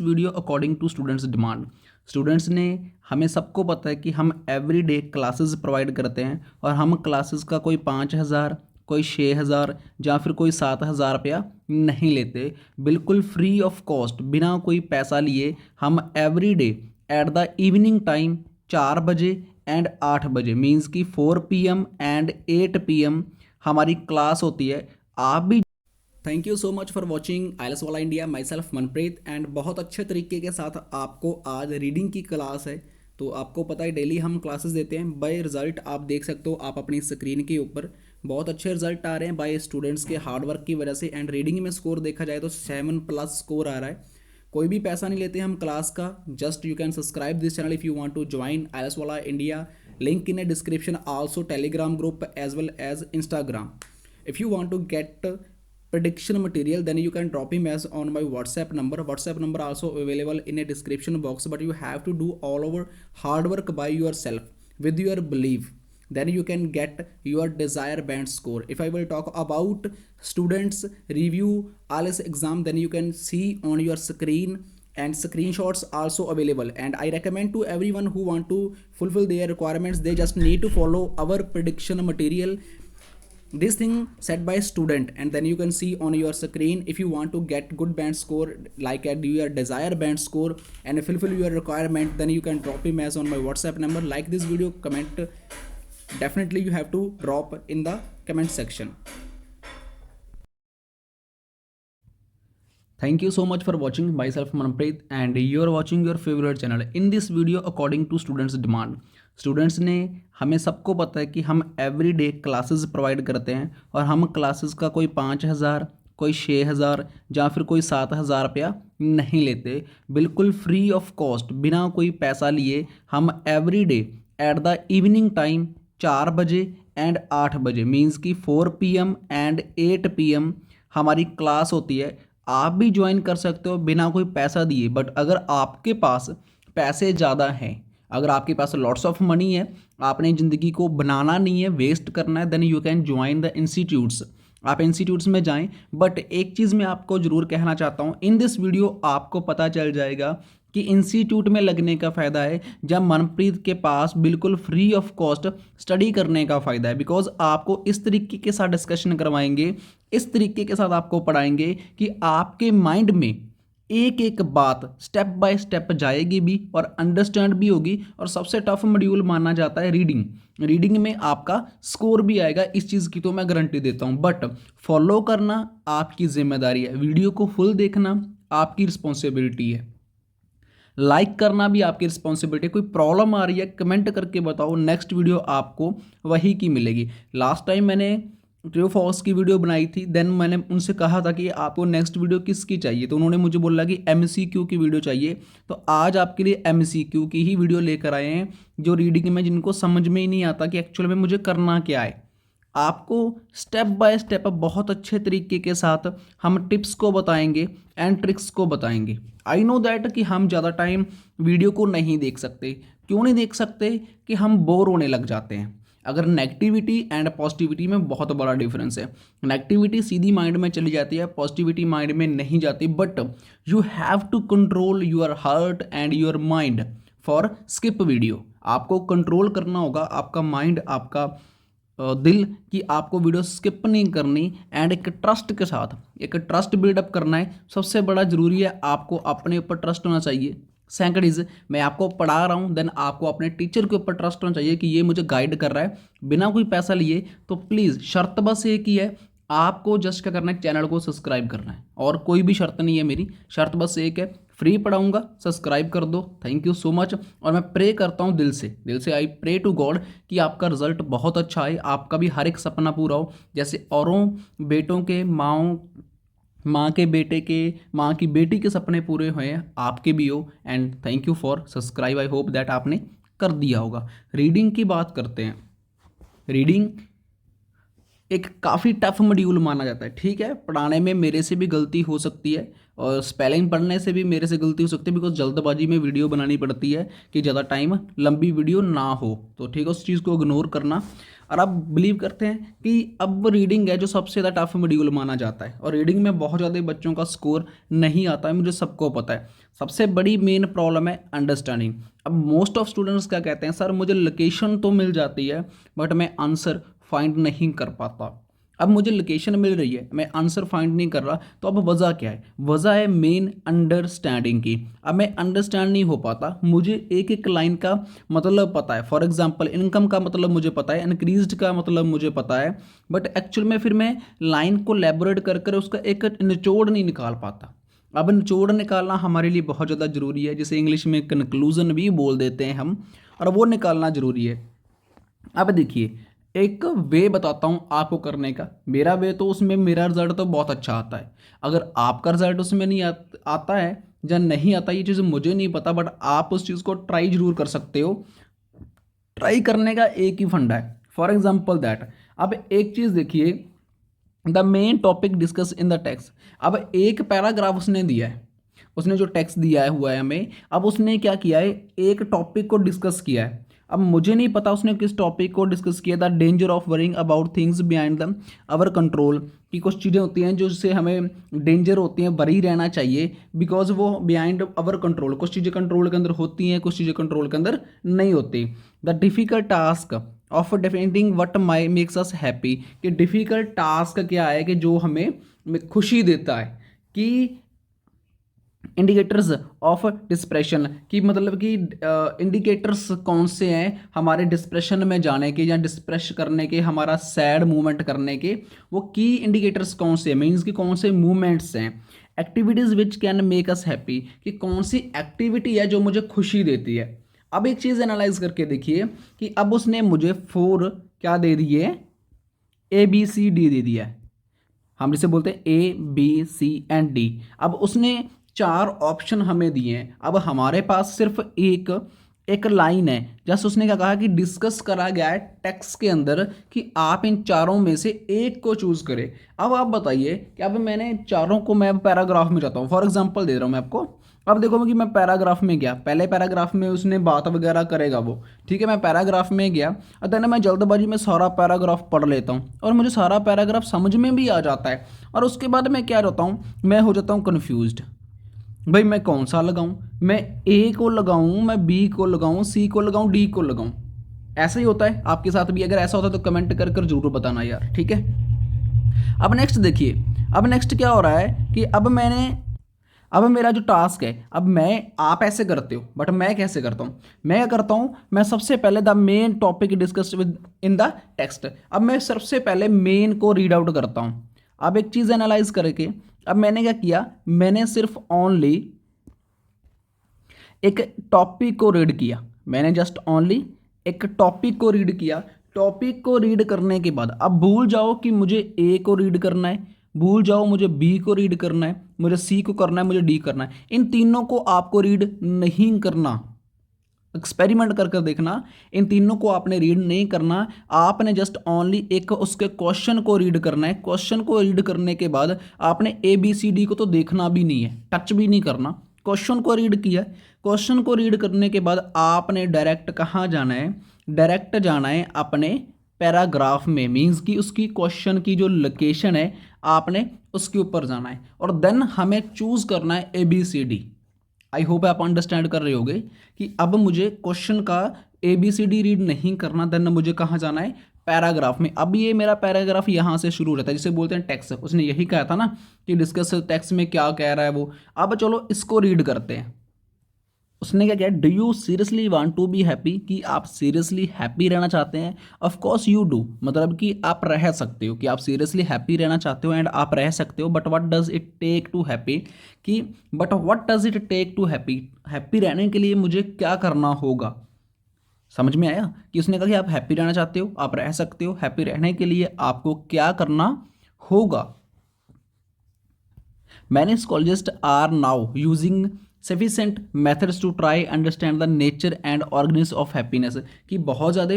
Video according to students demand. Students ने हमें सबको पता है कि हम एवरी डे क्लासेस प्रोवाइड करते हैं और हम क्लासेस का कोई 5,000 कोई 6,000 या फिर कोई 7,000 रुपया नहीं लेते। बिल्कुल फ्री ऑफ कॉस्ट, बिना कोई पैसा लिए हम every day at the evening time 4 बजे एंड 8 बजे मीन्स कि 4 PM एंड 8 PM हमारी क्लास होती है। आप भी thank you so much for watching ILS वाला India. Myself Manpreet and बहुत अच्छे तरीके के साथ आपको आज रीडिंग की क्लास है। तो आपको पता है डेली हम क्लासेस देते हैं। बाय रिजल्ट आप देख सकते हो आप अपनी स्क्रीन के ऊपर बहुत अच्छे रिजल्ट आ रहे हैं बाय स्टूडेंट्स के हार्डवर्क की वजह से। एंड रीडिंग में स्कोर देखा जाए तो 7+ स्कोर आ रहा है। कोई भी पैसा नहीं लेते हम क्लास का। Just you can subscribe this channel if you want to join ILS वाला India. Link in a description, also Telegram group as well as Instagram. If you want to get prediction material, then you can drop him as on my WhatsApp number also available in a description box, but you have to do all over hard work by yourself with your belief, then you can get your desired band score. If I will talk about students review IELTS exam, then you can see on your screen and screenshots also available. And I recommend to everyone who want to fulfill their requirements, they just need to follow our prediction material, this thing set by student, and then you can see on your screen. If you want to get good band score like at your desired band score and fulfill your requirement, then you can drop him as on my WhatsApp number. Like this video, comment, definitely you have to drop in the comment section. Thank you so much for watching. Myself Manpreet and you are watching your favorite channel. In this video according to students demand, students ने हमें सबको पता है कि हम every day classes provide करते हैं और हम क्लासेस का कोई 5,000 कोई 6,000 या फिर कोई 7,000 रुपया नहीं लेते। बिल्कुल फ्री ऑफ कॉस्ट, बिना कोई पैसा लिए हम every day at the evening time 4 बजे एंड 8 बजे मीन्स कि 4 PM एंड 8 PM हमारी क्लास होती है। आप भी ज्वाइन कर सकते हो बिना कोई पैसा दिए। बट अगर आपके पास पैसे ज़्यादा हैं, अगर आपके पास लॉट्स ऑफ मनी है, आपने ज़िंदगी को बनाना नहीं है, वेस्ट करना है, then you can join the institutes. आप इंस्टीट्यूट्स में जाएं। बट एक चीज़ मैं आपको ज़रूर कहना चाहता हूँ, इन दिस वीडियो आपको पता चल जाएगा कि इंस्टीट्यूट में लगने का फ़ायदा है जब मनप्रीत के पास बिल्कुल फ्री ऑफ कॉस्ट स्टडी करने का फ़ायदा है। बिकॉज आपको इस तरीके के साथ डिस्कशन करवाएंगे, इस तरीके के साथ आपको पढ़ाएंगे कि आपके माइंड में एक एक बात स्टेप बाय स्टेप जाएगी भी और अंडरस्टैंड भी होगी। और सबसे टफ मॉड्यूल माना जाता है रीडिंग। रीडिंग में आपका स्कोर भी आएगा, इस चीज़ की तो मैं गारंटी देता हूँ। बट फॉलो करना आपकी जिम्मेदारी है, वीडियो को फुल देखना आपकी रिस्पॉन्सिबिलिटी है, लाइक करना भी आपकी रिस्पॉन्सिबिलिटी है। कोई प्रॉब्लम आ रही है कमेंट करके बताओ, नेक्स्ट वीडियो आपको वही की मिलेगी। लास्ट टाइम मैंने ट्रू फॉल्स की वीडियो बनाई थी, देन मैंने उनसे कहा था कि आपको नेक्स्ट वीडियो किसकी चाहिए, तो उन्होंने मुझे बोला कि MCQ की वीडियो चाहिए। तो आज आपके लिए MCQ की ही वीडियो लेकर आए हैं, जो रीडिंग में जिनको समझ में ही नहीं आता कि एक्चुअल में मुझे करना क्या है। आपको स्टेप बाय स्टेप बहुत अच्छे तरीके के साथ हम टिप्स को बताएंगे एंड ट्रिक्स को बताएंगे। आई नो दैट कि हम ज़्यादा टाइम वीडियो को नहीं देख सकते। क्यों नहीं देख सकते? कि हम बोर होने लग जाते हैं। अगर नेगेटिविटी एंड पॉजिटिविटी में बहुत बड़ा डिफरेंस है। नेगेटिविटी सीधी माइंड में चली जाती है, पॉजिटिविटी माइंड में नहीं जाती। But you have to control your heart and your mind for skip video. आपको कंट्रोल करना होगा आपका माइंड, आपका दिल, कि आपको वीडियो स्किप नहीं करनी। एंड एक ट्रस्ट के साथ एक ट्रस्ट बिल्डअप करना है। सबसे बड़ा ज़रूरी है आपको अपने ऊपर ट्रस्ट होना चाहिए। सेकंड इज, मैं आपको पढ़ा रहा हूँ, देन आपको अपने टीचर के ऊपर ट्रस्ट होना चाहिए कि ये मुझे गाइड कर रहा है बिना कोई पैसा लिए। तो प्लीज़ शर्त बस एक ही है, आपको जस्ट क्या करना है, चैनल को सब्सक्राइब करना है। और कोई भी शर्त नहीं है, मेरी शर्त बस एक है, फ्री पढ़ाऊंगा, सब्सक्राइब कर दो। Thank you so much. और मैं प्रे करता हूँ दिल से आई प्रे टू गॉड कि आपका रिजल्ट बहुत अच्छा आए, आपका भी हर एक सपना पूरा हो। जैसे औरों बेटों के माँ के बेटे के, माँ की बेटी के सपने पूरे हुए हैं, आपके भी हो। And thank you for subscribe. I hope that आपने कर दिया होगा। रीडिंग की बात करते हैं। रीडिंग एक काफ़ी टफ मॉड्यूल माना जाता है। ठीक है, पढ़ाने में मेरे से भी गलती हो सकती है और स्पेलिंग पढ़ने से भी मेरे से गलती हो सकती है, बिकॉज जल्दबाजी में वीडियो बनानी पड़ती है कि ज़्यादा टाइम लंबी वीडियो ना हो। तो ठीक है, उस चीज़ को इग्नोर करना। और आप बिलीव करते हैं कि अब रीडिंग है जो सबसे ज़्यादा टफ मॉड्यूल माना जाता है, और रीडिंग में बहुत ज़्यादा बच्चों का स्कोर नहीं आता है, मुझे सबको पता है। सबसे बड़ी मेन प्रॉब्लम है अंडरस्टैंडिंग। अब मोस्ट ऑफ स्टूडेंट्स क्या कहते हैं, सर मुझे लोकेशन तो मिल जाती है बट मैं आंसर फाइंड नहीं कर पाता। अब मुझे लोकेशन मिल रही है, मैं आंसर फाइंड नहीं कर रहा, तो अब वजह क्या है? वजह है मेन अंडरस्टैंडिंग की। अब मैं अंडरस्टैंड नहीं हो पाता, मुझे एक एक लाइन का मतलब पता है। फॉर एग्जांपल इनकम का मतलब मुझे पता है, इंक्रीज्ड का मतलब मुझे पता है, बट एक्चुअल में फिर मैं लाइन को लेबोरेट कर कर उसका एक निचोड़ नहीं निकाल पाता। अब निचोड़ निकालना हमारे लिए बहुत ज़्यादा ज़रूरी है, जिसे इंग्लिश में कंक्लूजन भी बोल देते हैं हम, और वो निकालना ज़रूरी है। अब देखिए, एक वे बताता हूँ आपको करने का। मेरा वे तो उसमें मेरा रिजल्ट तो बहुत अच्छा आता है। अगर आपका रिजल्ट उसमें नहीं आता है या नहीं आता, ये चीज़ मुझे नहीं पता, बट आप उस चीज़ को ट्राई जरूर कर सकते हो। ट्राई करने का एक ही फंडा है। फॉर एग्जाम्पल दैट, अब एक चीज़ देखिए, the main topic discuss in the text. अब एक पैराग्राफ उसने दिया है, उसने जो टेक्स्ट दिया है हुआ है हमें, अब उसने क्या किया है, एक टॉपिक को डिस्कस किया है। अब मुझे नहीं पता उसने किस टॉपिक को डिस्कस किया। The danger of worrying about things behind the our control, कि कुछ चीज़ें होती हैं जो जिससे हमें डेंजर होती हैं, वरी रहना चाहिए, बिकॉज वो बिहाइंड अवर कंट्रोल, कुछ चीज़ें कंट्रोल के अंदर होती हैं, कुछ चीज़ें कंट्रोल के अंदर नहीं होती। The difficult task of defining what my makes us happy, कि डिफ़िकल्ट टास्क क्या है कि जो हमें खुशी देता है, कि इंडिकेटर्स ऑफ डिस्प्रेशन, की मतलब कि इंडिकेटर्स कौन से हैं हमारे डिस्प्रेशन में जाने के या डिस्प्रेस करने के, हमारा सैड मूवमेंट करने के, वो की इंडिकेटर्स कौन से हैं, मीन्स कि कौन से मूवमेंट्स हैं। Activities which can make us happy, कि कौन सी एक्टिविटी है जो मुझे खुशी देती है। अब एक चीज़ एनालाइज करके देखिए कि अब उसने मुझे 4 क्या दे दिए, ABCD दे दिया है। हम जिसे बोलते हैं ABCD। अब उसने 4 ऑप्शन हमें दिए हैं। अब हमारे पास सिर्फ एक लाइन है, जैसे उसने क्या कहा कि डिस्कस करा गया है टेक्स्ट के अंदर कि आप इन चारों में से एक को चूज करें। अब आप बताइए कि अब मैंने चारों को, मैं पैराग्राफ में जाता हूँ, फॉर एग्जांपल दे रहा हूँ मैं आपको। अब देखो कि मैं पैराग्राफ में गया, पहले पैराग्राफ में उसने बात वगैरह करेगा वो, ठीक है, मैं पैराग्राफ में गया और देन मैं जल्दबाजी में सारा पैराग्राफ पढ़ लेता हूँ और मुझे सारा पैराग्राफ समझ में भी आ जाता है, और उसके बाद मैं क्या होता हूँ, मैं हो जाता हूँ कन्फ्यूज्ड। भाई मैं कौन सा लगाऊं, मैं ए को लगाऊं, मैं बी को लगाऊं, सी को लगाऊं, डी को लगाऊं। ऐसा ही होता है आपके साथ भी? अगर ऐसा होता है तो कमेंट कर कर जरूर बताना यार, ठीक है। अब नेक्स्ट देखिए, अब नेक्स्ट क्या हो रहा है कि अब मेरा जो टास्क है, अब आप ऐसे करते हो बट मैं कैसे करता हूँ, मैं क्या करता हूँ, मैं सबसे पहले the main topic discuss with in the text, अब मैं सबसे पहले मेन को रीड आउट करता हूँ। अब एक चीज़ एनालाइज करके, अब मैंने क्या किया, मैंने सिर्फ ओनली एक टॉपिक को रीड किया, मैंने जस्ट ओनली एक टॉपिक को रीड किया। टॉपिक को रीड करने के बाद अब भूल जाओ कि मुझे ए को रीड करना है, भूल जाओ मुझे बी को रीड करना है, मुझे सी को करना है, मुझे डी करना है, इन तीनों को आपको रीड नहीं करना। एक्सपेरिमेंट कर कर देखना, इन तीनों को आपने रीड नहीं करना, आपने जस्ट ओनली एक उसके क्वेश्चन को रीड करना है। क्वेश्चन को रीड करने के बाद आपने ABCD को तो देखना भी नहीं है, टच भी नहीं करना। क्वेश्चन को रीड किया, क्वेश्चन को रीड करने के बाद आपने डायरेक्ट कहाँ जाना है, डायरेक्ट जाना है अपने पैराग्राफ में, मीन्स कि उसकी क्वेश्चन की जो लोकेशन है आपने उसके ऊपर जाना है, और देन हमें चूज करना है ABCD। आई होप आप अंडरस्टैंड कर रहे होगे कि अब मुझे क्वेश्चन का ABCD रीड नहीं करना, देन मुझे कहाँ जाना है, पैराग्राफ में। अब ये मेरा पैराग्राफ यहाँ से शुरू रहता है, जिसे बोलते हैं टेक्स्ट। उसने यही कहा था ना कि डिस्कस टेक्स्ट में क्या कह रहा है वो। अब चलो इसको रीड करते हैं। उसने क्या किया, do you seriously want to be happy, कि आप सीरियसली हैप्पी रहना चाहते हैं। ऑफ कोर्स यू डू, मतलब कि आप रह सकते हो, कि आप सीरियसली हैप्पी रहना चाहते हो एंड आप रह सकते हो, but what does it take to happy, कि but what does it take to happy, happy रहने के लिए मुझे क्या करना होगा। समझ में आया कि उसने कहा कि आप हैप्पी रहना चाहते हो, आप रह सकते हो, हैप्पी रहने के लिए आपको क्या करना होगा। Many psychologist are now using sufficient methods to try understand the nature and organism of happiness, कि बहुत ज़्यादा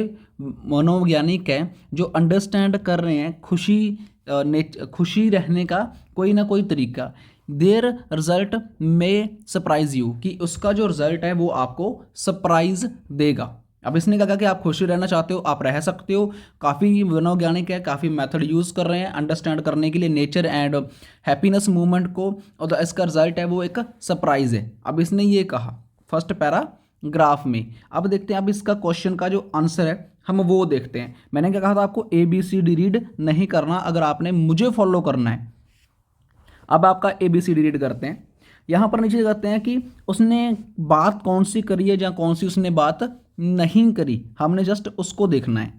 मनोवैज्ञानिक हैं जो अंडरस्टैंड कर रहे हैं खुशी रहने का कोई ना कोई तरीका। There result may surprise you, कि उसका जो रिजल्ट है वो आपको सरप्राइज देगा। अब इसने कहा कि आप खुश रहना चाहते हो, आप रह सकते हो। काफ़ी मनोवैज्ञानिक है, काफ़ी मेथड यूज़ कर रहे हैं अंडरस्टैंड करने के लिए नेचर एंड हैप्पीनेस मूवमेंट को, और इसका रिजल्ट है वो एक सरप्राइज है। अब इसने ये कहा फर्स्ट पैराग्राफ में। अब देखते हैं, अब इसका क्वेश्चन का जो आंसर है हम वो देखते हैं। मैंने क्या कहा था आपको, ABCD रीड नहीं करना अगर आपने मुझे फॉलो करना है। अब आपका ABCD रीड करते हैं। यहाँ पर नीचे करते हैं कि उसने बात कौन सी करी है या कौन सी उसने बात नहीं करी, हमने जस्ट उसको देखना है।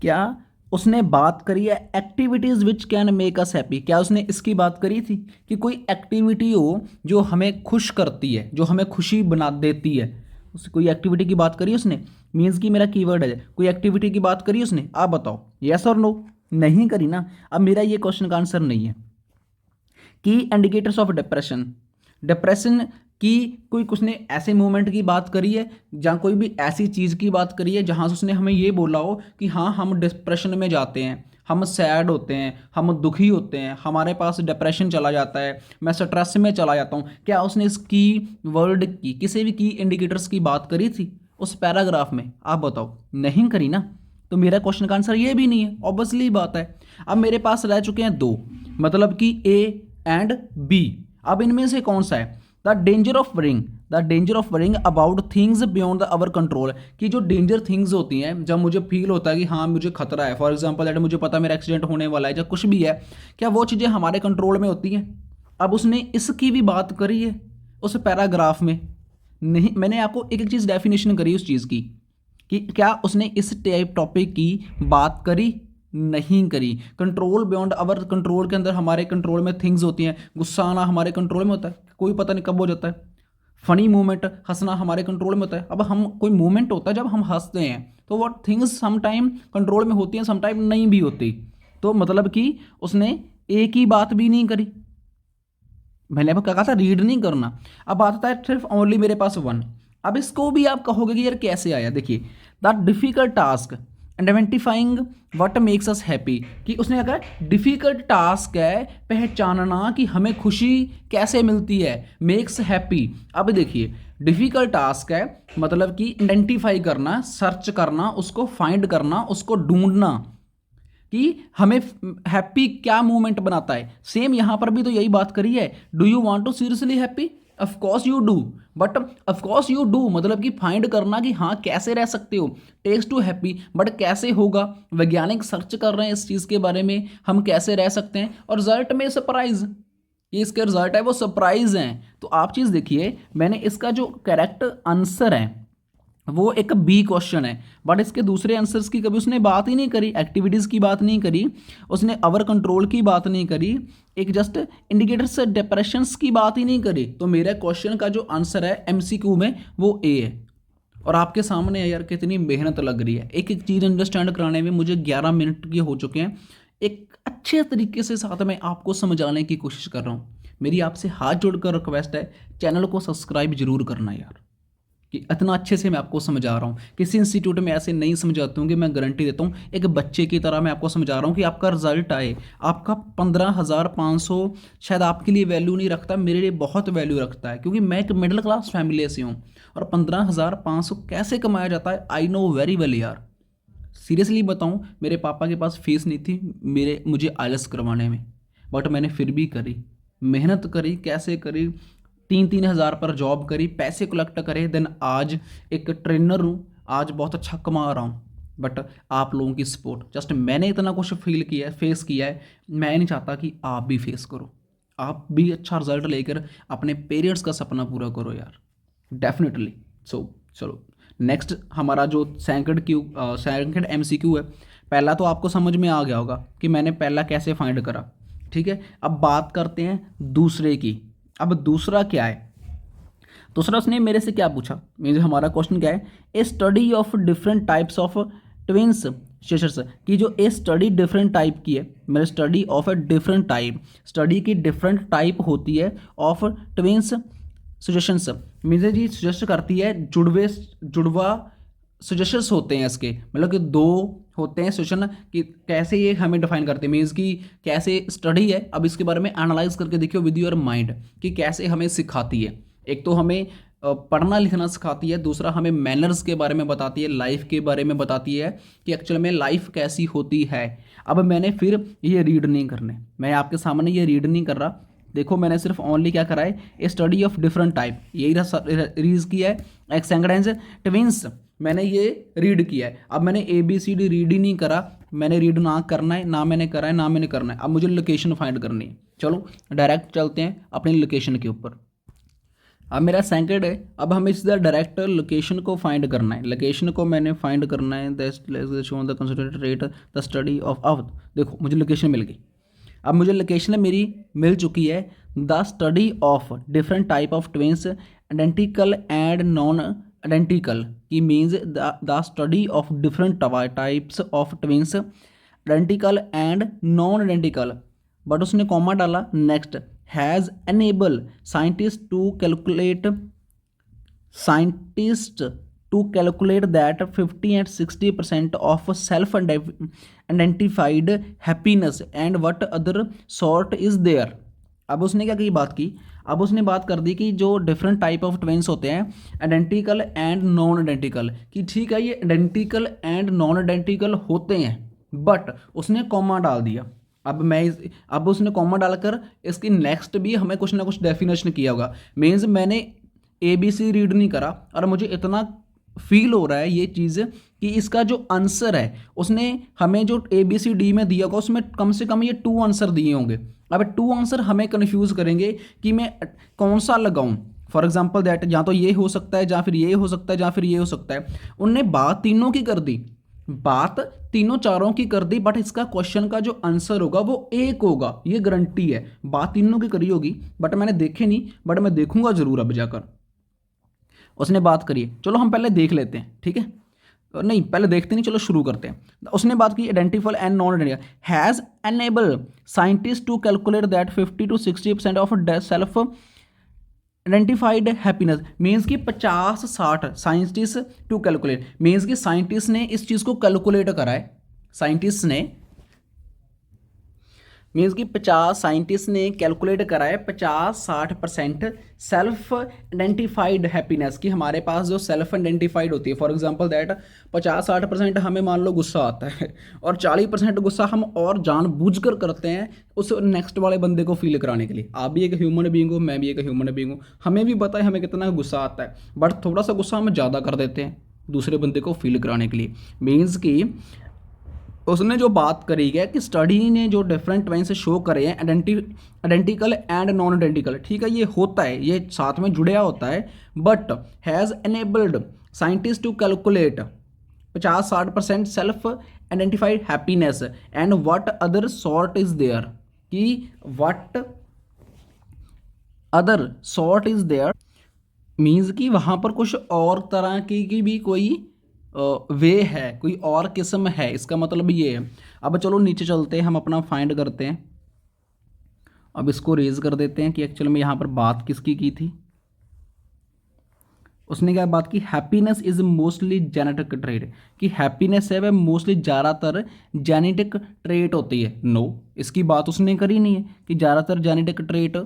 क्या उसने बात करी है activities which can make us happy, क्या उसने इसकी बात करी थी कि कोई एक्टिविटी हो जो हमें खुश करती है, जो हमें खुशी बना देती है, उस कोई एक्टिविटी की बात करी उसने। मीन्स कि मेरा कीवर्ड है, कोई एक्टिविटी की बात करी उसने, आप बताओ यस और नो। नहीं करी ना। अब मेरा ये क्वेश्चन का आंसर नहीं है। की इंडिकेटर्स ऑफ डिप्रेशन, डिप्रेशन की कोई उसने ऐसे मोमेंट की बात करी है जहाँ कोई भी ऐसी चीज़ की बात करी है जहाँ से उसने हमें ये बोला हो कि हाँ हम डिप्रेशन में जाते हैं, हम सैड होते हैं, हम दुखी होते हैं, हमारे पास डिप्रेशन चला जाता है, मैं स्ट्रेस में चला जाता हूँ। क्या उसने इसकी वर्ड की किसी भी की इंडिकेटर्स की बात करी थी उस पैराग्राफ में? आप बताओ। नहीं करी ना। तो मेरा क्वेश्चन का आंसर ये भी नहीं है, ऑब्वियसली बात है। अब मेरे पास रह चुके हैं दो, मतलब कि A एंड B। अब इनमें से कौन सा है? The danger of worrying about things beyond our control, कि जो डेंजर थिंग्स होती हैं, जब मुझे फील होता है कि हाँ मुझे खतरा है, फॉर एग्जांपल दैट मुझे पता है मेरा एक्सीडेंट होने वाला है या कुछ भी है, क्या वो चीज़ें हमारे कंट्रोल में होती हैं? अब उसने इसकी भी बात करी है उस पैराग्राफ में। नहीं, मैंने आपको एक एक चीज़ डेफिनेशन करी उस चीज़ की कि क्या उसने इस टाइप टॉपिक की बात करी, नहीं करी। कंट्रोल बियॉन्ड अवर कंट्रोल के अंदर हमारे कंट्रोल में थिंग्स होती हैं। गुस्सा आना हमारे कंट्रोल में होता है, कोई पता नहीं कब हो जाता है। फनी मोमेंट, हंसना हमारे कंट्रोल में होता है। अब हम कोई मोमेंट होता है जब हम हंसते हैं, तो वो थिंग्स समटाइम कंट्रोल में होती हैं, समटाइम नहीं भी होती। तो मतलब कि उसने एक ही बात भी नहीं करी। मैंने आपको कहा था रीड नहीं करना। अब आता है सिर्फ ओनली मेरे पास वन। अब इसको भी आप कहोगे कि यार कैसे आया। देखिए, the difficult task identifying what makes us happy, कि उसने कहा डिफिकल्ट टास्क है पहचानना कि हमें खुशी कैसे मिलती है, मेक्स हैप्पी। अब देखिए, डिफिकल्ट टास्क है मतलब कि आइडेंटिफाई करना, सर्च करना, उसको फाइंड करना, उसको ढूंढना कि हमें हैप्पी क्या मूवमेंट बनाता है। सेम यहाँ पर भी तो यही बात करी है। Do you want to seriously happy? Of course you do, but of course you do मतलब कि फाइंड करना कि हाँ कैसे रह सकते हो, टेक्स टू हैप्पी, बट कैसे होगा। वैज्ञानिक सर्च कर रहे हैं इस चीज़ के बारे में, हम कैसे रह सकते हैं। और रिजल्ट में सरप्राइज, ये इसके रिजल्ट है वो सरप्राइज हैं। तो आप चीज़ देखिए, मैंने इसका जो करेक्ट आंसर है वो एक बी क्वेश्चन है, बट इसके दूसरे आंसर्स की कभी उसने बात ही नहीं करी। एक्टिविटीज़ की बात नहीं करी, उसने अवर कंट्रोल की बात नहीं करी, एक जस्ट इंडिकेटर्स डिप्रेशंस की बात ही नहीं करी। तो मेरा क्वेश्चन का जो आंसर है MCQ में वो ए है। और आपके सामने है यार कितनी मेहनत लग रही है, एक एक चीज़ अंडरस्टैंड कराने में मुझे 11 मिनट के हो चुके हैं। एक अच्छे तरीके से साथ में आपको समझाने की कोशिश कर रहा हूँ। मेरी आपसे हाथ जोड़कर रिक्वेस्ट है, चैनल को सब्सक्राइब जरूर करना यार, कि इतना अच्छे से मैं आपको समझा रहा हूँ। किसी इंस्टीट्यूट में ऐसे नहीं समझाता हूँ कि मैं गारंटी देता हूँ, एक बच्चे की तरह मैं आपको समझा रहा हूँ कि आपका रिजल्ट आए। आपका 15,500 शायद आपके लिए वैल्यू नहीं रखता, मेरे लिए बहुत वैल्यू रखता है, क्योंकि मैं एक मिडिल क्लास फैमिली से हूँ। और 15,500 कैसे कमाया जाता है आई नो वेरी वेल यार। सीरियसली बताऊँ, मेरे पापा के पास फीस नहीं थी मुझे IELTS करवाने में, बट मैंने फिर भी करी, मेहनत करी। कैसे करी? 3-3 हज़ार पर जॉब करी, पैसे कलेक्ट करे, देन आज एक ट्रेनर हूँ, आज बहुत अच्छा कमा रहा हूँ। बट आप लोगों की सपोर्ट, जस्ट मैंने इतना कुछ फील किया है, फेस किया है, मैं नहीं चाहता कि आप भी फेस करो, आप भी अच्छा रिजल्ट लेकर अपने पेरेंट्स का सपना पूरा करो यार, डेफिनेटली। सो चलो नेक्स्ट हमारा जो सेकंड MCQ है। पहला तो आपको समझ में आ गया होगा कि मैंने पहला कैसे फाइंड करा, ठीक है। अब बात करते हैं दूसरे की। अब दूसरा क्या है? दूसरा उसने मेरे से क्या पूछा, मीन्स हमारा क्वेश्चन क्या है, a study of different types of twins sisters, की जो ए स्टडी डिफरेंट टाइप की है, मेरे study of a different type, study की डिफरेंट टाइप होती है ऑफ ट्विंस सजेशंस, मीन्स जी सजेस्ट करती है जुड़वा सजेशंस होते हैं इसके, मतलब कि दो होते हैं सजेशन कि कैसे ये हमें डिफाइन करते हैं, मीन्स कि कैसे स्टडी है। अब इसके बारे में एनालाइज करके देखियो विद योर माइंड कि कैसे हमें सिखाती है। एक तो हमें पढ़ना लिखना सिखाती है, दूसरा हमें मैनर्स के बारे में बताती है, लाइफ के बारे में बताती है कि एक्चुअल में लाइफ कैसी होती है। अब मैंने फिर ये रीड नहीं करने, मैं आपके सामने ये रीड नहीं कर रहा। देखो मैंने सिर्फ ओनली क्या करा है, a study of different type, यही रीज किया है। एक्सेंगडेंस ट्विंस मैंने ये रीड किया है। अब मैंने ABCD रीड ही नहीं करा, मैंने रीड ना करना है, ना मैंने करा है, ना मैंने करना है। अब मुझे लोकेशन फाइंड करनी है। चलो डायरेक्ट चलते हैं अपनी लोकेशन के ऊपर। अब मेरा सेकंड है, अब हमें सीधा डायरेक्ट लोकेशन को फाइंड करना है। लोकेशन को मैंने फाइंड करना है, the concentrated rate the study of earth. देखो मुझे लोकेशन मिल गई। अब मुझे लोकेशन मेरी मिल चुकी है, the study of different type of twins identical and non identical की means the study of different types of twins identical and non identical, but उसने कॉमा डाला। Next has enable scientist to calculate that 50 and 60% of self identified happiness and what other sort is there। अब उसने क्या की बात की, अब उसने बात कर दी कि जो डिफरेंट टाइप ऑफ ट्विंस होते हैं आइडेंटिकल एंड नॉन आइडेंटिकल, कि ठीक है ये आइडेंटिकल एंड नॉन आइडेंटिकल होते हैं, बट उसने कॉमा डाल दिया। अब उसने कॉमा डालकर इसकी नेक्स्ट भी हमें कुछ ना कुछ डेफिनेशन किया होगा। मीन्स मैंने ABC रीड नहीं करा और मुझे इतना फील हो रहा है ये चीज़ कि इसका जो आंसर है उसने हमें जो ABCD में दिया होगा उसमें कम से कम ये 2 आंसर दिए होंगे। अब 2 आंसर हमें कन्फ्यूज़ करेंगे कि मैं कौन सा लगाऊं। फॉर एग्जांपल दैट या तो ये हो सकता है, या फिर ये हो सकता है, या फिर ये हो सकता है। उनने बात तीनों की कर दी, बात तीनों चारों की कर दी, बट इसका क्वेश्चन का जो आंसर होगा वो एक होगा, ये गारंटी है। बात तीनों की करी होगी बट मैंने देखे नहीं, बट मैं देखूंगा जरूर अब जाकर। उसने बात करी है, चलो हम पहले देख लेते हैं, ठीक है, नहीं पहले देखते नहीं, चलो शुरू करते हैं। उसने बात की identify and non identify has enable scientist to calculate that 50 to 60% of self identified happiness, means कि 50-60 साइंटिस्ट टू कैलकुलेट, मीन्स कि साइंटिस्ट ने इस चीज़ को कैलकुलेट करा है। साइंटिस्ट ने मीन्स कि 50 साइंटिस्ट ने कैलकुलेट करा है 50-60% सेल्फ आइडेंटिफाइड हैप्पीनेस की हमारे पास जो सेल्फ आइडेंटिफाइड होती है। फॉर एग्जांपल दैट 50-60% हमें मान लो गुस्सा आता है और 40% गुस्सा हम और जानबूझकर करते हैं उस नेक्स्ट वाले बंदे को फील कराने के लिए। आप भी एक ह्यूमन बीइंग हो, मैं भी एक ह्यूमन बीइंग हूँ, हमें भी पता है हमें कितना गुस्सा आता है, बट थोड़ा सा गुस्सा हम ज़्यादा कर देते हैं दूसरे बंदे को फील कराने के लिए। मीन्स कि उसने जो बात करी है कि स्टडी ने जो डिफरेंट ट्विंस शो करे हैं आइडेंटिकल एंड नॉन आइडेंटिकल, ठीक है, ये होता है, ये साथ में जुड़िया होता है, but has enabled scientist to calculate 50-60% self identified happiness and what other sort is there, कि what other sort is there means कि वहाँ पर कुछ और तरह की भी कोई वे है, कोई और किस्म है, इसका मतलब ये है। अब चलो नीचे चलते हैं, हम अपना फाइंड करते हैं। अब इसको रेज कर देते हैं कि एक्चुअल में यहाँ पर बात किसकी की थी। उसने क्या बात की, happiness is mostly genetic trait, कि हैप्पीनेस है वह मोस्टली ज़्यादातर जेनेटिक ट्रेट होती है। नो, इसकी बात उसने करी नहीं है कि ज़्यादातर जेनेटिक ट्रेट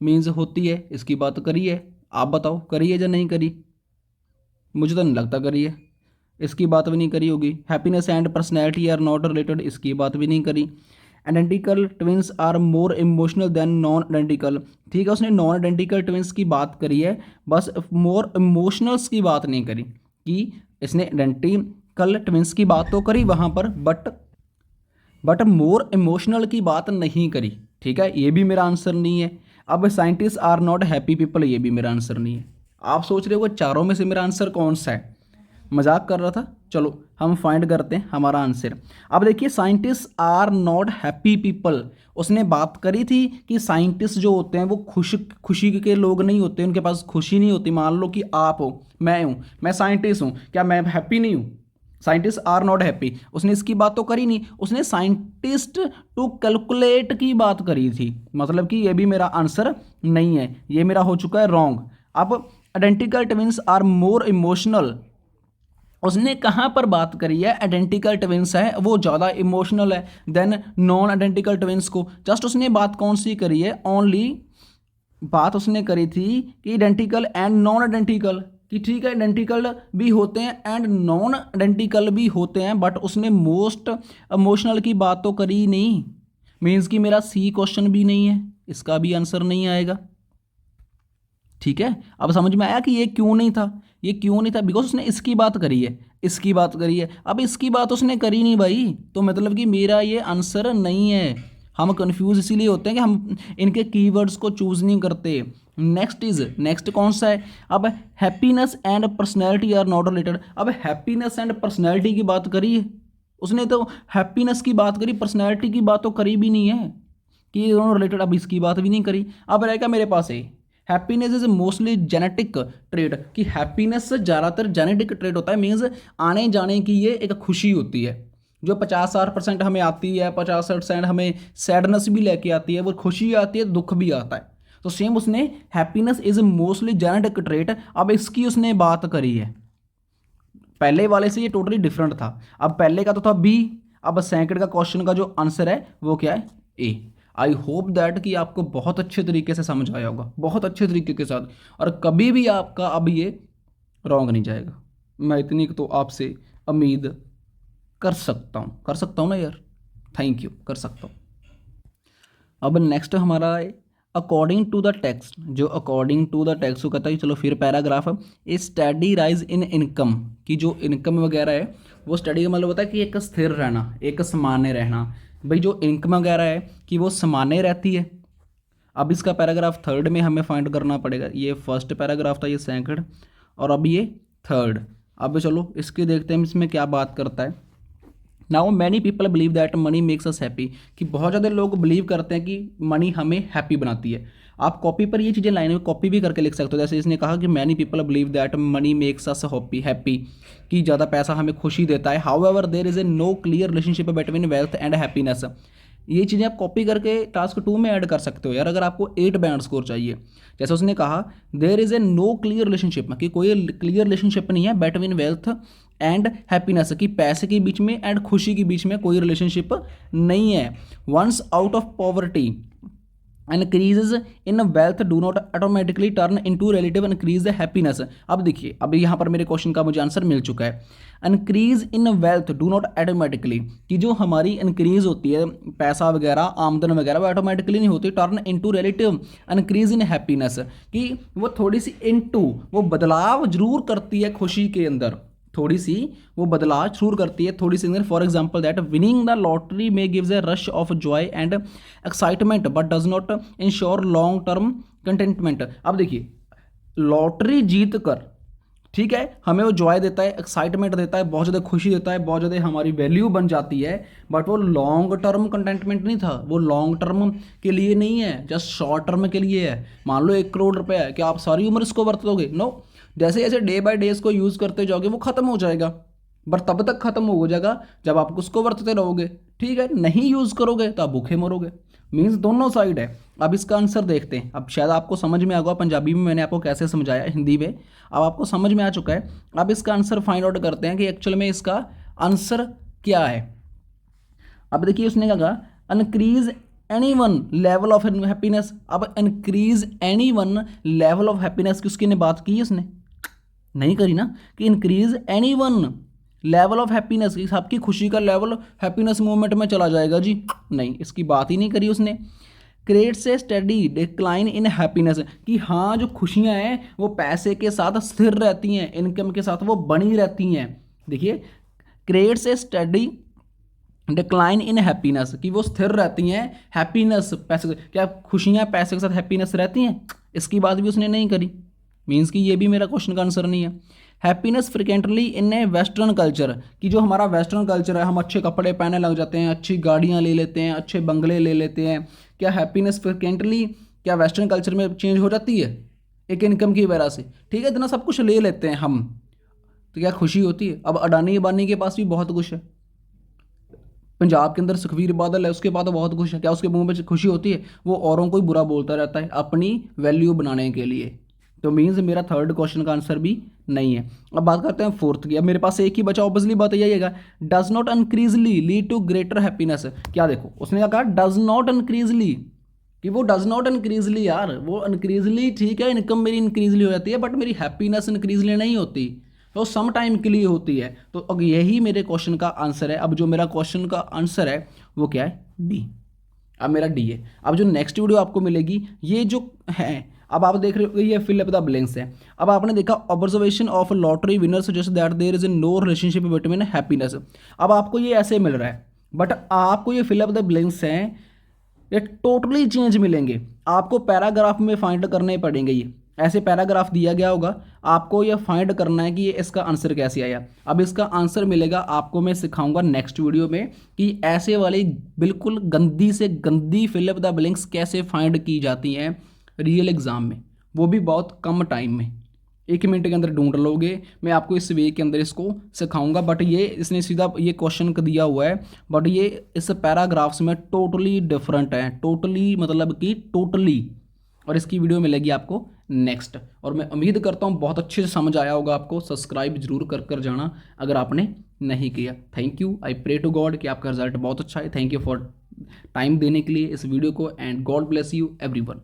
मीन्स होती है, इसकी बात करी है। आप बताओ करी है या नहीं करी, मुझे तो नहीं लगता करी है, इसकी बात भी नहीं करी होगी। Happiness and personality are not related, इसकी बात भी नहीं करी। Identical twins are more emotional than non identical, ठीक है, उसने नॉन आइडेंटिकल ट्विंस की बात करी है, बस मोर इमोशनल्स की बात नहीं करी। कि इसने आइडेंटिकल ट्विंस की बात तो करी वहाँ पर, बट मोर इमोशनल की बात नहीं करी, ठीक है, ये भी मेरा आंसर नहीं है। अब scientist are not happy people, ये भी मेरा आंसर नहीं है। आप सोच रहे हो कि चारों में से मेरा आंसर कौन सा है, मजाक कर रहा था। चलो हम फाइंड करते हैं हमारा आंसर। अब देखिए scientist are not happy people, उसने बात करी थी कि साइंटिस्ट जो होते हैं वो खुशी के लोग नहीं होते, उनके पास खुशी नहीं होती। मान लो कि आप हो, मैं हूँ, मैं साइंटिस्ट हूँ, क्या मैं हैप्पी नहीं हूँ? साइंटिस्ट आर नॉट हैप्पी, उसने इसकी बात तो करी नहीं, उसने साइंटिस्ट टू कैलकुलेट की बात करी थी, मतलब कि ये भी मेरा आंसर नहीं है, ये मेरा हो चुका है रॉन्ग। अब identical twins are more emotional उसने कहाँ पर बात करी है, आइडेंटिकल ट्विंस है वो ज़्यादा इमोशनल है देन नॉन आइडेंटिकल ट्विंस को। जस्ट उसने बात कौन सी करी है, ओनली बात उसने करी थी कि आइडेंटिकल एंड नॉन आइडेंटिकल, कि ठीक है आइडेंटिकल भी होते हैं एंड नॉन आइडेंटिकल भी होते हैं, बट उसने मोस्ट इमोशनल की बात तो करी ही नहीं। मीन्स कि मेरा सी क्वेश्चन भी नहीं है, इसका भी आंसर नहीं आएगा। ठीक है, अब समझ में आया कि ये क्यों नहीं था, ये क्यों नहीं था, बिकॉज उसने इसकी बात करी है, इसकी बात करी है। अब इसकी बात उसने करी नहीं भाई, तो मतलब कि मेरा ये आंसर नहीं है। हम कंफ्यूज इसीलिए होते हैं कि हम इनके कीवर्ड्स को चूज नहीं करते। नेक्स्ट कौन सा है, अब happiness and personality are not related. अब हैप्पीनेस एंड पर्सनैलिटी की बात करी है उसने, तो हैप्पीनेस की बात करी, पर्सनैलिटी की बात तो करी भी नहीं है कि ये दोनों रिलेटेड, अब इसकी बात भी नहीं करी। अब रहेगा मेरे पास है happiness is mostly genetic trade, कि हैप्पीनेस ज़्यादातर जेनेटिक ट्रेड होता है, मीन्स आने जाने की ये एक खुशी होती है जो 50-60% हमें आती है, 50% हमें सैडनेस भी लेके आती है, वो खुशी आती है, दुख भी आता है। तो सेम उसने happiness is mostly genetic trait, अब इसकी उसने बात करी है। पहले वाले से ये टोटली डिफरेंट था, अब पहले का तो था बी, अब सेकंड का क्वेश्चन का जो आंसर है वो क्या है, ए। आई होप दैट कि आपको बहुत अच्छे तरीके से समझ आया होगा, बहुत अच्छे तरीके के साथ, और कभी भी आपका अब ये रॉन्ग नहीं जाएगा, मैं इतनी तो आपसे उम्मीद कर सकता हूँ ना यार, थैंक यू, कर सकता हूँ। अब नेक्स्ट हमारा है अकॉर्डिंग टू द टेक्स्ट, जो अकॉर्डिंग टू द टेक्स्ट को कहता है, चलो फिर पैराग्राफ है, a study rise in income, की जो इनकम वगैरह है वो स्टडी का मतलब होता है कि एक स्थिर रहना, एक सामान्य रहना। भाई जो इनकम वगैरह है कि वो सामान्य रहती है। अब इसका पैराग्राफ थर्ड में हमें फाइंड करना पड़ेगा, ये फर्स्ट पैराग्राफ था, ये सेकंड, और अब ये थर्ड। अब चलो इसके देखते हैं इसमें क्या बात करता है। Now many people believe that money makes us happy, कि बहुत ज़्यादा लोग बिलीव करते हैं कि मनी हमें हैप्पी बनाती है। आप कॉपी पर ये चीज़ें लाइन में कॉपी भी करके लिख सकते हो, जैसे इसने कहा कि many people believe that money makes us happy, कि ज़्यादा पैसा हमें खुशी देता है। However there is a no clear relationship between wealth and happiness. ये चीज़ें आप कॉपी करके टास्क 2 में ऐड कर सकते हो यार, अगर आपको 8 बैंड स्कोर चाहिए। जैसे उसने कहा there is a no clear relationship, कि कोई क्लियर रिलेशनशिप नहीं है बिटवीन वेल्थ एंड हैप्पीनेस, कि पैसे के बीच में एंड खुशी के बीच में कोई रिलेशनशिप नहीं है। Once out of poverty increases in wealth do not automatically turn into relative increase the happiness। अब देखिए, अब यहाँ पर मेरे क्वेश्चन का मुझे आंसर मिल चुका है। Increase in wealth do not automatically, कि जो हमारी इंक्रीज होती है पैसा वगैरह, आमदन वगैरह, वो ऑटोमेटिकली नहीं होती। Turn into relative increase in happiness, कि वो थोड़ी सी इनटू, वो बदलाव जरूर करती है खुशी के अंदर, थोड़ी सी वो बदलाव जरूर करती है, थोड़ी सी अंदर। For example that winning the lottery में gives a rush of joy and excitement but does not ensure long term contentment. अब देखिए, लॉटरी जीत कर, ठीक है, हमें वो जॉय देता है, एक्साइटमेंट देता है, बहुत ज़्यादा खुशी देता है, बहुत ज़्यादा हमारी वैल्यू बन जाती है, बट वो लॉन्ग टर्म कंटेंटमेंट नहीं था, वो लॉन्ग टर्म के लिए नहीं है, जस्ट शॉर्ट टर्म के लिए है। मान लो 1 करोड़ रुपये है, क्या आप सारी उम्र इसको बरत दोगे? नो। जैसे जैसे डे बाय डे इसको यूज़ करते जाओगे वो ख़त्म हो जाएगा, पर तब तक ख़त्म हो जाएगा जब आप उसको बरतते रहोगे। ठीक है, नहीं यूज़ करोगे तो आप भूखे मरोगे। मीन्स दोनों साइड है। अब इसका आंसर देखते हैं। अब शायद आपको समझ में आ गया पंजाबी में मैंने आपको कैसे समझाया, हिंदी में अब आपको समझ में आ चुका है। अब इसका आंसर फाइंड आउट करते हैं कि एक्चुअल में इसका आंसर क्या है। अब देखिए उसने क्या कहा, increase any one level of happiness. अब increase any one level of happiness की उसकी ने बात की है, उसने नहीं करी ना, कि increase any one level of happiness, की आपकी खुशी का लेवल हैप्पीनेस मूवमेंट में चला जाएगा जी, नहीं, इसकी बात ही नहीं करी उसने। Creates a study decline in happiness, कि हाँ जो खुशियाँ हैं वो पैसे के साथ स्थिर रहती हैं, इनकम के साथ वो बनी रहती हैं। देखिए, creates a study decline in happiness, कि वो स्थिर रहती हैं हैप्पीनेस पैसे, क्या खुशियाँ पैसे के साथ हैप्पीनेस रहती हैं, इसकी बात भी उसने नहीं करी। मीन्स कि ये भी मेरा क्वेश्चन का आंसर नहीं है। हैप्पीनेस फ्रिक्वेंटली इन ए वेस्टर्न कल्चर, कि जो हमारा वेस्टर्न कल्चर है, हम अच्छे कपड़े पहनने लग जाते हैं, अच्छी गाड़ियाँ ले लेते हैं, अच्छे बंगले ले लेते हैं, क्या हैप्पीनेस फ्रिक्वेंटली क्या वेस्टर्न कल्चर में चेंज हो जाती है एक इनकम की वजह से? ठीक है, इतना सब कुछ ले लेते हैं हम, तो क्या खुशी होती है? अब अडानी अबानी के पास भी बहुत कुछ है, पंजाब के अंदर सुखबीर बादल है, उसके पास तो बहुत कुछ है, क्या उसके मुंह में खुशी होती है? वो औरों को ही बुरा बोलता रहता है अपनी वैल्यू बनाने के लिए। तो मीन्स मेरा थर्ड क्वेश्चन का आंसर भी नहीं है। अब बात करते हैं फोर्थ की। अब मेरे पास एक ही बचा, ऑब्वियसली बात यही है, does not increasingly lead to greater happiness. क्या देखो उसने क्या कहा, डज नॉट इंक्रीजली, कि वो डज नॉट इंक्रीजली, यार वो इंक्रीजली ठीक है, इनकम मेरी इंक्रीजली हो जाती है, बट मेरी हैप्पीनेस इंक्रीजली नहीं होती, तो सम टाइम के लिए होती है। तो अब यही मेरे क्वेश्चन का आंसर है। अब जो मेरा क्वेश्चन का आंसर है वो क्या है, डी। अब मेरा डी है। अब जो नेक्स्ट वीडियो आपको मिलेगी, ये जो है, अब आप देख रहे हो ये फिल अप द ब्लैंक्स है। अब आपने देखा observation of lottery winner suggest that there is no relationship between happiness. अब आपको ये ऐसे मिल रहा है, बट आपको ये फिल अप द ब्लैंक्स हैं, ये टोटली चेंज मिलेंगे। आपको पैराग्राफ में फाइंड करने पड़ेंगे। ये ऐसे पैराग्राफ दिया गया होगा, आपको ये फाइंड करना है कि ये इसका आंसर कैसे आया। अब इसका आंसर मिलेगा आपको, मैं सिखाऊंगा नेक्स्ट वीडियो में कि ऐसे वाली बिल्कुल गंदी से गंदी फिल अप द ब्लैंक्स कैसे फाइंड की जाती हैं रियल एग्जाम में, वो भी बहुत कम टाइम में, 1 मिनट के अंदर ढूंढ लोगे। मैं आपको इस वे के अंदर इसको सिखाऊंगा। बट ये इसने सीधा ये क्वेश्चन दिया हुआ है, बट ये इस पैराग्राफ्स में टोटली डिफरेंट है, टोटली मतलब कि टोटली। और इसकी वीडियो मिलेगी आपको नेक्स्ट। और मैं उम्मीद करता हूँ बहुत अच्छे से समझ आया होगा आपको। सब्सक्राइब जरूर कर जाना अगर आपने नहीं किया। Thank you, I pray to God कि आपका रिजल्ट बहुत अच्छा है। थैंक यू फॉर टाइम देने के लिए इस वीडियो को, and God bless you everyone.